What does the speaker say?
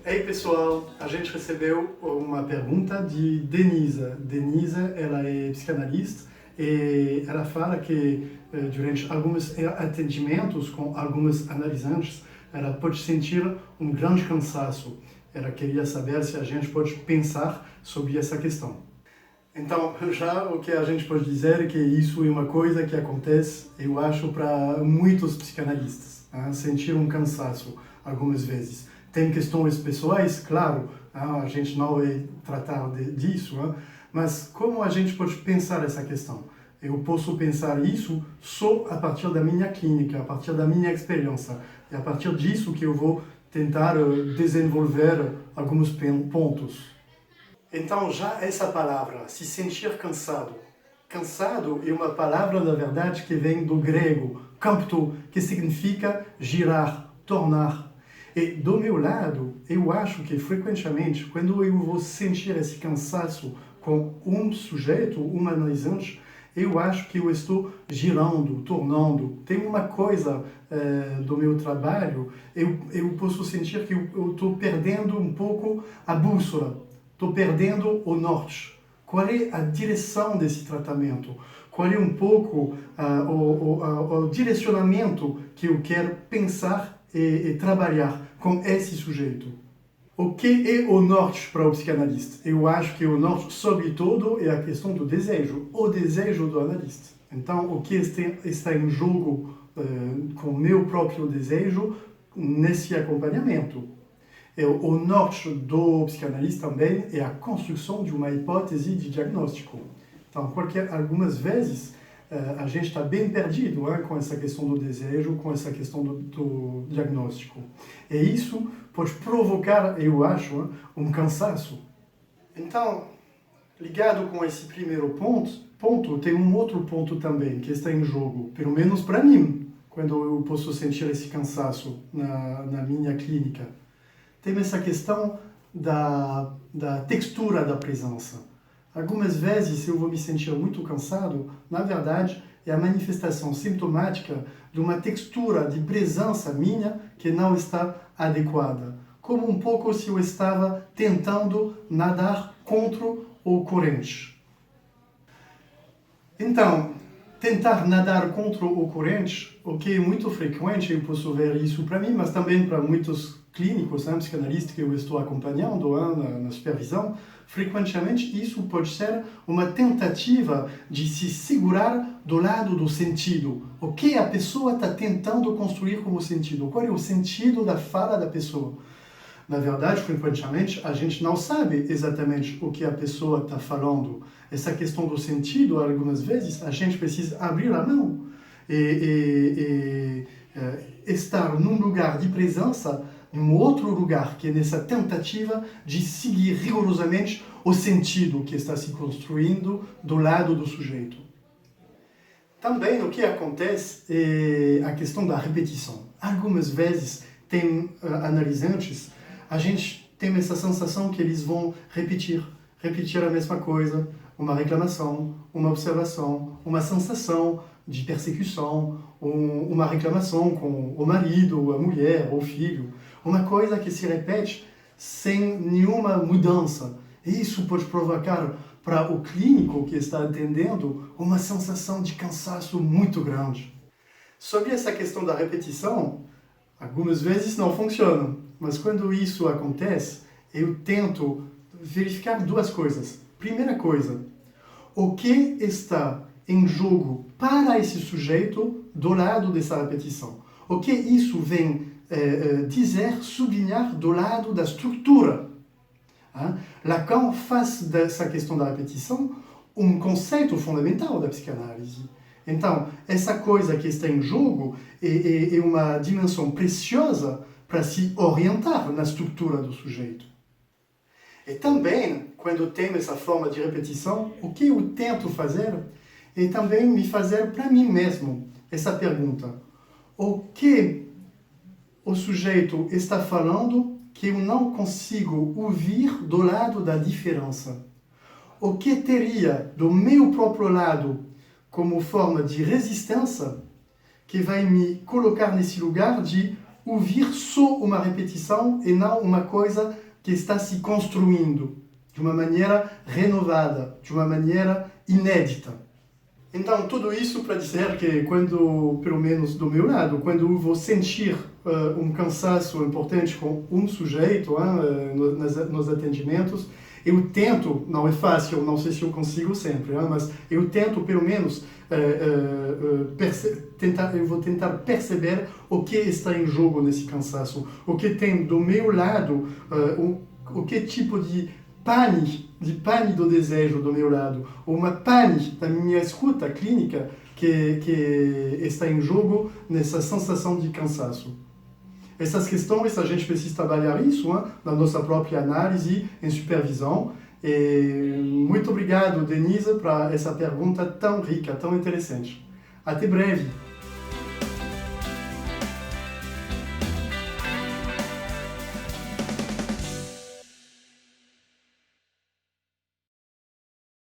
Ei pessoal, a gente recebeu uma pergunta de Denise. Denise, ela é psicanalista e ela fala que durante alguns atendimentos com algumas analisantes, ela pode sentir um grande cansaço. Ela queria saber se a gente pode pensar sobre essa questão. Então, já o que a gente pode dizer é que isso é uma coisa que acontece, eu acho, para muitos psicanalistas, né? Sentir um cansaço algumas vezes. Tem questões pessoais, claro, a gente não vai tratar disso, mas como a gente pode pensar essa questão? Eu posso pensar isso só a partir da minha clínica, a partir da minha experiência. É a partir disso que eu vou tentar desenvolver alguns pontos. Então, já essa palavra, se sentir cansado. Cansado é uma palavra, na verdade, que vem do grego, campto, que significa girar, tornar. E do meu lado, eu acho que frequentemente, quando eu vou sentir esse cansaço com um sujeito, um analisante, eu acho que eu estou girando, tornando. Tem uma coisa do meu trabalho, eu posso sentir que eu estou perdendo um pouco a bússola, estou perdendo o norte. Qual é a direção desse tratamento? Qual é um pouco o direcionamento que eu quero pensar e trabalhar com esse sujeito? O que é o norte para o psicanalista? Eu acho que o norte, sobretudo, é a questão do desejo, o desejo do analista. Então, o que está em jogo com o meu próprio desejo nesse acompanhamento? O norte do psicanalista também é a construção de uma hipótese de diagnóstico. Então, algumas vezes, a gente está bem perdido com essa questão do desejo, com essa questão do diagnóstico. E isso pode provocar, eu acho, um cansaço. Então, ligado com esse primeiro ponto, tem um outro ponto também que está em jogo, pelo menos para mim, quando eu posso sentir esse cansaço na minha clínica. Tem essa questão da textura da presença. Algumas vezes eu vou me sentir muito cansado, na verdade, é a manifestação sintomática de uma textura de presença minha que não está adequada. Como um pouco se eu estava tentando nadar contra o corrente. Então, tentar nadar contra o corrente, o que é muito frequente, eu posso ver isso para mim, mas também para muitos clínicos, psicanalistas que eu estou acompanhando na supervisão, frequentemente isso pode ser uma tentativa de se segurar do lado do sentido. O que a pessoa está tentando construir como sentido? Qual é o sentido da fala da pessoa? Na verdade, frequentemente, a gente não sabe exatamente o que a pessoa está falando. Essa questão do sentido, algumas vezes, a gente precisa abrir a mão e estar num lugar de presença, num outro lugar, que é nessa tentativa de seguir rigorosamente o sentido que está se construindo do lado do sujeito. Também o que acontece é a questão da repetição. Algumas vezes tem analisantes, a gente tem essa sensação que eles vão repetir a mesma coisa, uma reclamação, uma observação, uma sensação de persecução, uma reclamação com o marido, a mulher, o filho, uma coisa que se repete sem nenhuma mudança. E isso pode provocar para o clínico que está atendendo uma sensação de cansaço muito grande. Sobre essa questão da repetição, algumas vezes não funciona, mas quando isso acontece, eu tento verificar duas coisas. Primeira coisa, o que está em jogo para esse sujeito do lado dessa repetição? O que isso vem dizer, sublinhar do lado da estrutura? Lacan faz dessa questão da repetição um conceito fundamental da psicanálise. Então, essa coisa que está em jogo é uma dimensão preciosa para se orientar na estrutura do sujeito. E também, quando tem essa forma de repetição, o que eu tento fazer é também me fazer para mim mesmo essa pergunta. O que o sujeito está falando que eu não consigo ouvir do lado da diferença? O que teria do meu próprio lado como forma de resistência que vai me colocar nesse lugar de ouvir só uma repetição e não uma coisa que está se construindo de uma maneira renovada, de uma maneira inédita. Então, tudo isso para dizer que quando, pelo menos do meu lado, quando eu vou sentir um cansaço importante com um sujeito nos atendimentos, eu tento, não é fácil, não sei se eu consigo sempre, mas eu tento pelo menos eu vou tentar perceber o que está em jogo nesse cansaço, o que tem do meu lado, o que tipo de pane do desejo do meu lado, ou uma pane da minha escuta clínica que está em jogo nessa sensação de cansaço. Essas questões a gente precisa trabalhar isso na nossa própria análise, em supervisão. E muito obrigado, Denise, para essa pergunta tão rica, tão interessante. Até breve!